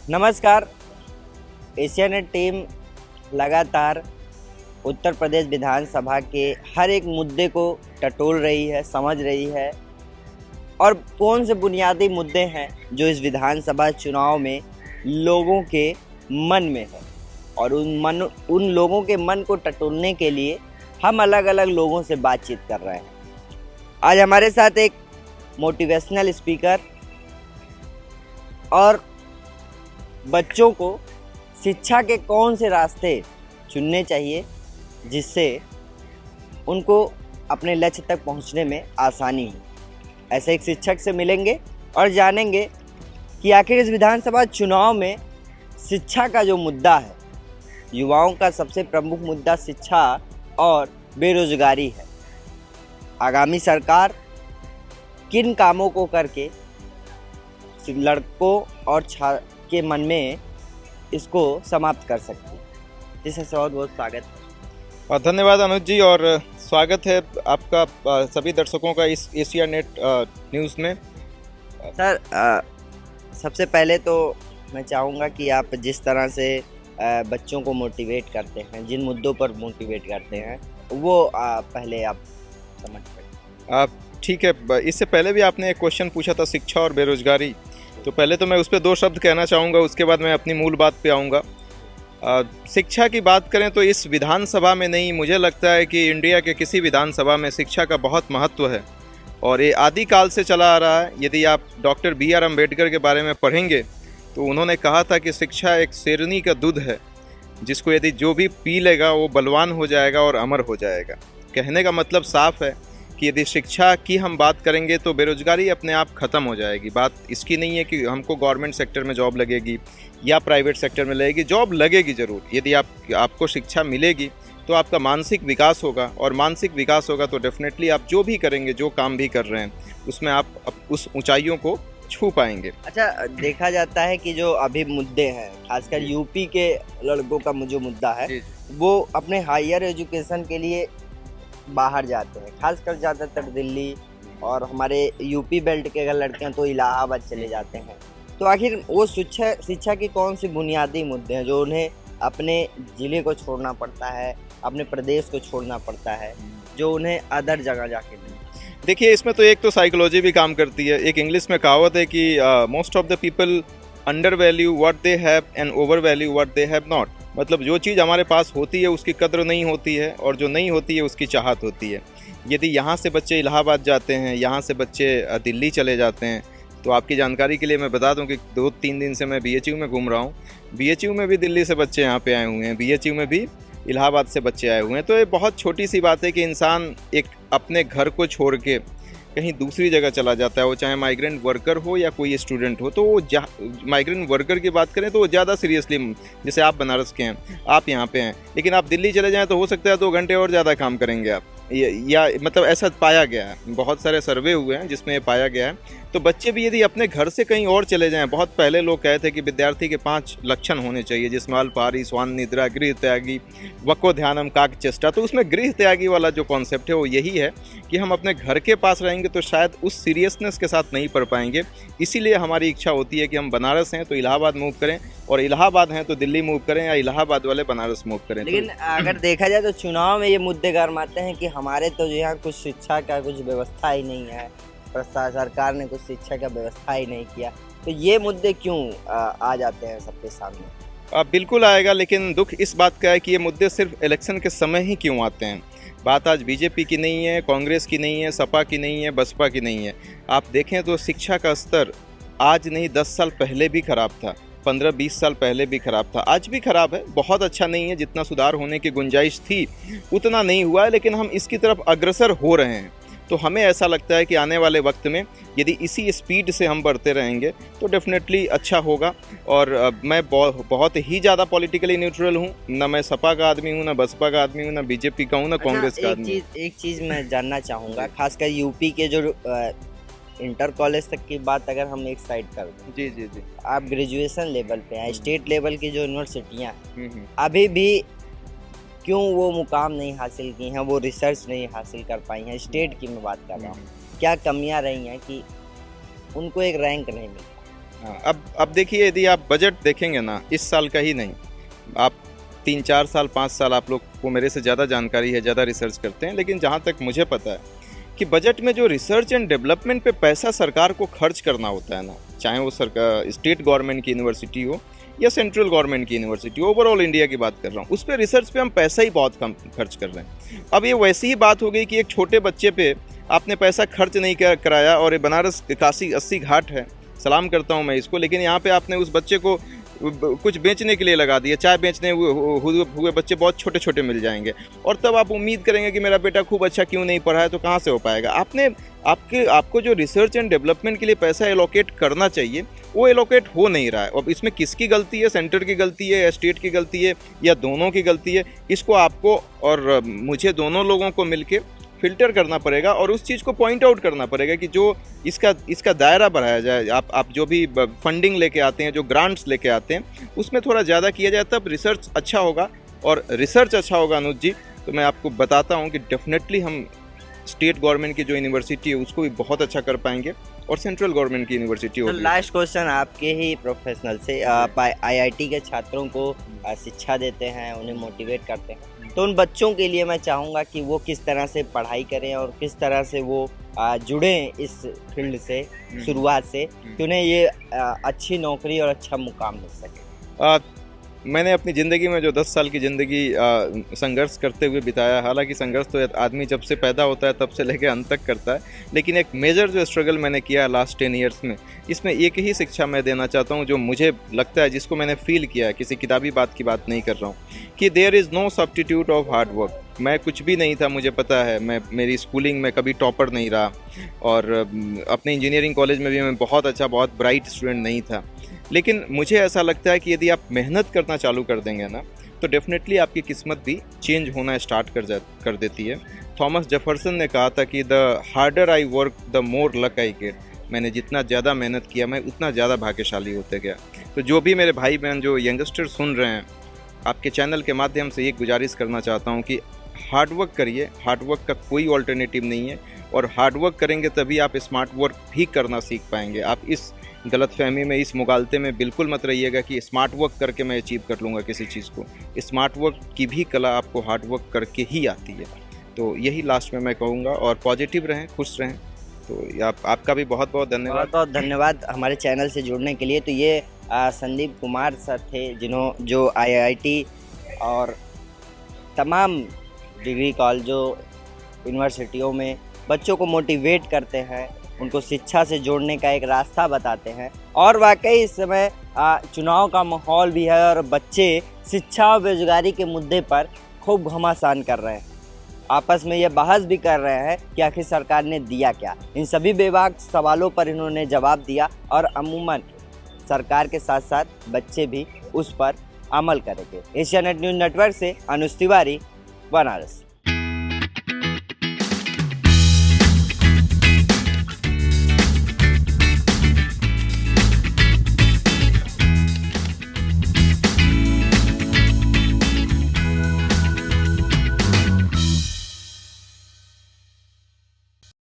नमस्कार। एशियानेट टीम लगातार उत्तर प्रदेश विधानसभा के हर एक मुद्दे को टटोल रही है, समझ रही है और कौन से बुनियादी मुद्दे हैं जो इस विधानसभा चुनाव में लोगों के मन में है और उन लोगों के मन को टटोलने के लिए हम अलग अलग लोगों से बातचीत कर रहे हैं। आज हमारे साथ एक मोटिवेशनल स्पीकर और बच्चों को शिक्षा के कौन से रास्ते चुनने चाहिए जिससे उनको अपने लक्ष्य तक पहुंचने में आसानी हो, ऐसे एक शिक्षक से मिलेंगे और जानेंगे कि आखिर इस विधानसभा चुनाव में शिक्षा का जो मुद्दा है, युवाओं का सबसे प्रमुख मुद्दा शिक्षा और बेरोजगारी है। आगामी सरकार किन कामों को करके लड़कों और के मन में इसको समाप्त कर सकती है। जिसे बहुत बहुत स्वागत है। धन्यवाद अनुज जी और स्वागत है आपका सभी दर्शकों का इस एशिया नेट न्यूज़ में। सर, सबसे पहले तो मैं चाहूँगा कि आप जिस तरह से बच्चों को मोटिवेट करते हैं, जिन मुद्दों पर मोटिवेट करते हैं, वो पहले आप समझ पाए। ठीक है, इससे पहले भी आपने एक क्वेश्चन पूछा था शिक्षा और बेरोजगारी, तो पहले तो मैं उस पर 2 शब्द कहना चाहूँगा, उसके बाद मैं अपनी मूल बात पे आऊँगा। शिक्षा की बात करें तो इस विधानसभा में नहीं, मुझे लगता है कि इंडिया के किसी विधानसभा में शिक्षा का बहुत महत्व है और ये आदिकाल से चला आ रहा है। यदि आप डॉक्टर B.R. अम्बेडकर के बारे में पढ़ेंगे तो उन्होंने कहा था कि शिक्षा एक शेरनी का दूध है जिसको यदि जो भी पी लेगा वो बलवान हो जाएगा और अमर हो जाएगा। कहने का मतलब साफ है कि यदि शिक्षा की हम बात करेंगे तो बेरोजगारी अपने आप ख़त्म हो जाएगी। बात इसकी नहीं है कि हमको गवर्नमेंट सेक्टर में जॉब लगेगी या प्राइवेट सेक्टर में लगेगी, जॉब लगेगी ज़रूर। यदि आपको शिक्षा मिलेगी तो आपका मानसिक विकास होगा और मानसिक विकास होगा तो डेफिनेटली आप जो भी करेंगे, जो काम भी कर रहे हैं, उसमें आप उस ऊंचाइयों को छू पाएंगे। अच्छा, देखा जाता है कि जो अभी मुद्दे हैं, खासकर यूपी के लड़कों का जो मुद्दा है, वो अपने हायर एजुकेशन के लिए बाहर जाते हैं, खासकर ज़्यादातर दिल्ली और हमारे यूपी बेल्ट के अगर लड़के हैं तो इलाहाबाद चले जाते हैं। तो आखिर वो शिक्षा की कौन सी बुनियादी मुद्दे हैं जो उन्हें अपने ज़िले को छोड़ना पड़ता है, अपने प्रदेश को छोड़ना पड़ता है, जो उन्हें अदर जगह जाके मिले? देखिए, इसमें तो एक तो साइकोलॉजी भी काम करती है। एक इंग्लिश में कहावत है कि most of the people under value what they have and over value what they have not. मतलब जो चीज़ हमारे पास होती है उसकी कद्र नहीं होती है और जो नहीं होती है उसकी चाहत होती है। यदि यहाँ से बच्चे इलाहाबाद जाते हैं, यहाँ से बच्चे दिल्ली चले जाते हैं, तो आपकी जानकारी के लिए मैं बता दूं कि 2-3 दिन से मैं BHU में घूम रहा हूँ। BHU में भी दिल्ली से बच्चे यहाँ पे आए हुए हैं, BHU में भी इलाहाबाद से बच्चे आए हुए हैं। तो ये बहुत छोटी सी बात है कि इंसान एक अपने घर को छोड़ के कहीं दूसरी जगह चला जाता है, वो चाहे माइग्रेंट वर्कर हो या कोई स्टूडेंट हो। तो वो माइग्रेंट वर्कर की बात करें तो वो ज़्यादा सीरियसली, जैसे आप बनारस के हैं, आप यहाँ पे हैं, लेकिन आप दिल्ली चले जाएं तो हो सकता है 2 घंटे और ज़्यादा काम करेंगे आप, या मतलब ऐसा पाया गया है। बहुत सारे सर्वे हुए हैं जिसमें ये पाया गया है। तो बच्चे भी यदि अपने घर से कहीं और चले जाएं, बहुत पहले लोग कहते कि विद्यार्थी के 5 लक्षण होने चाहिए, जिसमें अल्पाहारी, स्वान निद्रा, गृह त्यागी, वको ध्यानम, काक चेष्टा। तो उसमें गृह त्यागी वाला जो कॉन्सेप्ट है वो यही है कि हम अपने घर के पास रहेंगे तो शायद उस सीरियसनेस के साथ नहीं पढ़ पाएंगे। इसीलिए हमारी इच्छा होती है कि हम बनारस हैं तो इलाहाबाद मूव करें और इलाहाबाद हैं तो दिल्ली मूव करें या इलाहाबाद वाले बनारस मूव करें। लेकिन अगर देखा जाए तो चुनाव में ये मुद्दे गरमाते हैं कि हमारे तो जो यहाँ कुछ शिक्षा का कुछ व्यवस्था ही नहीं है, सरकार ने कुछ शिक्षा का व्यवस्था ही नहीं किया, तो ये मुद्दे क्यों आ जाते हैं सबके सामने? बिल्कुल आएगा, लेकिन दुख इस बात का है कि ये मुद्दे सिर्फ इलेक्शन के समय ही क्यों आते हैं। बात आज बीजेपी की नहीं है, कांग्रेस की नहीं है, सपा की नहीं है, बसपा की नहीं है। आप देखें तो शिक्षा का स्तर आज नहीं 10 साल पहले भी खराब था, 15-20 साल पहले भी खराब था, आज भी खराब है। बहुत अच्छा नहीं है, जितना सुधार होने की गुंजाइश थी उतना नहीं हुआ है, लेकिन हम इसकी तरफ अग्रसर हो रहे हैं। तो हमें ऐसा लगता है कि आने वाले वक्त में यदि इसी स्पीड से हम बढ़ते रहेंगे तो डेफिनेटली अच्छा होगा। और मैं बहुत ही ज़्यादा पॉलिटिकली न्यूट्रल हूँ, ना मैं सपा का आदमी हूँ, ना बसपा का आदमी हूँ, ना बीजेपी का हूँ, ना कांग्रेस का आदमी। एक चीज़ मैं जानना चाहूँगा, खासकर यूपी के जो इंटर कॉलेज तक की बात अगर हम एक साइड कर दें, जी जी जी, आप ग्रेजुएशन लेवल पे हैं, स्टेट लेवल की जो यूनिवर्सिटियाँ हैं अभी भी क्यों वो मुकाम नहीं हासिल की हैं, वो रिसर्च नहीं हासिल कर पाई हैं? स्टेट की मैं बात कर रहा हूँ, क्या कमियाँ रही हैं कि उनको एक रैंक नहीं मिला? हाँ, अब देखिए, यदि आप बजट देखेंगे ना, इस साल का ही नहीं, आप 3-4 साल 5 साल, आप लोग को मेरे से ज़्यादा जानकारी है, ज़्यादा रिसर्च करते हैं, लेकिन जहाँ तक मुझे पता है कि बजट में जो रिसर्च एंड डेवलपमेंट पे पैसा सरकार को खर्च करना होता है ना, चाहे वो सरकार स्टेट गवर्नमेंट की यूनिवर्सिटी हो या सेंट्रल गवर्नमेंट की यूनिवर्सिटी, ओवरऑल इंडिया की बात कर रहा हूँ, उस पर रिसर्च पे हम पैसा ही बहुत कम खर्च कर रहे हैं। अब ये वैसी ही बात हो गई कि एक छोटे बच्चे पे आपने पैसा खर्च नहीं कराया, और ये बनारस काशी 80 घाट है, सलाम करता हूँ मैं इसको, लेकिन यहाँ पे आपने उस बच्चे को कुछ बेचने के लिए लगा दिया, चाय बेचने हुए बच्चे बहुत छोटे छोटे मिल जाएंगे, और तब आप उम्मीद करेंगे कि मेरा बेटा खूब अच्छा क्यों नहीं पढ़ा है, तो कहाँ से हो पाएगा। आपको जो रिसर्च एंड डेवलपमेंट के लिए पैसा एलोकेट करना चाहिए, वो एलोकेट हो नहीं रहा है। अब इसमें किसकी गलती है, सेंटर की गलती है या स्टेट की गलती है या दोनों की गलती है, इसको आपको और मुझे दोनों लोगों को मिलके फिल्टर करना पड़ेगा और उस चीज़ को पॉइंट आउट करना पड़ेगा कि जो इसका दायरा बढ़ाया जाए। आप जो भी फंडिंग लेके आते हैं, जो ग्रांट्स लेके आते हैं, उसमें थोड़ा ज़्यादा किया जाए, तब रिसर्च अच्छा होगा। और रिसर्च अच्छा होगा अनुज जी, तो मैं आपको बताता हूँ कि डेफिनेटली हम स्टेट गवर्नमेंट की जो यूनिवर्सिटी है उसको भी बहुत अच्छा कर पाएंगे, और सेंट्रल गवर्नमेंट की यूनिवर्सिटी तो होगी। लास्ट क्वेश्चन आपके ही प्रोफेशनल से, आप आईआईटी के छात्रों को शिक्षा देते हैं, उन्हें मोटिवेट करते हैं, तो उन बच्चों के लिए मैं चाहूँगा कि वो किस तरह से पढ़ाई करें और किस तरह से वो जुड़ें इस फील्ड से शुरुआत से, कि उन्हें ये अच्छी नौकरी और अच्छा मुकाम मिल सके। मैंने अपनी ज़िंदगी में जो 10 साल की ज़िंदगी संघर्ष करते हुए बिताया, हालांकि संघर्ष तो आदमी जब से पैदा होता है तब से लेकर अंत तक करता है, लेकिन एक मेजर जो स्ट्रगल मैंने किया लास्ट 10 ईयर्स में, इसमें एक ही शिक्षा मैं देना चाहता हूं जो मुझे लगता है, जिसको मैंने फील किया है, किसी किताबी बात की बात नहीं कर रहा हूं, कि there is no substitute of hard work. मैं कुछ भी नहीं था, मुझे पता है, मेरी स्कूलिंग में कभी टॉपर नहीं रहा, और अपने इंजीनियरिंग कॉलेज में भी मैं बहुत अच्छा, बहुत ब्राइट स्टूडेंट नहीं था, लेकिन मुझे ऐसा लगता है कि यदि आप मेहनत करना चालू कर देंगे ना, तो डेफिनेटली आपकी किस्मत भी चेंज होना स्टार्ट कर देती है। थॉमस जेफरसन ने कहा था कि the harder I work the more luck I get. मैंने जितना ज़्यादा मेहनत किया, मैं उतना ज़्यादा भाग्यशाली होते गया। तो जो भी मेरे भाई बहन जो यंगस्टर सुन रहे हैं, आपके चैनल के माध्यम से ये गुजारिश करना चाहता हूँ कि हार्डवर्क करिए, हार्डवर्क का कोई ऑल्टरनेटिव नहीं है, और हार्डवर्क करेंगे तभी आप स्मार्ट वर्क भी करना सीख पाएंगे। आप इस गलतफहमी में, इस मुगालते में बिल्कुल मत रहिएगा कि स्मार्ट वर्क करके मैं अचीव कर लूँगा किसी चीज़ को। स्मार्ट वर्क की भी कला आपको हार्ड वर्क करके ही आती है। तो यही लास्ट में मैं कहूँगा, और पॉजिटिव रहें, खुश रहें। तो आपका भी बहुत बहुत धन्यवाद। बहुत बहुत धन्यवाद हमारे चैनल से जुड़ने के लिए। तो ये संदीप कुमार सर थे, जो आईआईटी और तमाम डिग्री कॉलेजों, यूनिवर्सिटियों में बच्चों को मोटिवेट करते हैं, उनको शिक्षा से जोड़ने का एक रास्ता बताते हैं। और वाकई इस समय चुनाव का माहौल भी है, और बच्चे शिक्षा और बेरोजगारी के मुद्दे पर खूब घमासान कर रहे हैं, आपस में ये बहस भी कर रहे हैं कि आखिर सरकार ने दिया क्या। इन सभी बेबाक सवालों पर इन्होंने जवाब दिया, और अमूमन सरकार के साथ साथ बच्चे भी उस पर अमल करेंगे। एशियानेट न्यूज़ नेटवर्क से अनुज तिवारी, बनारस।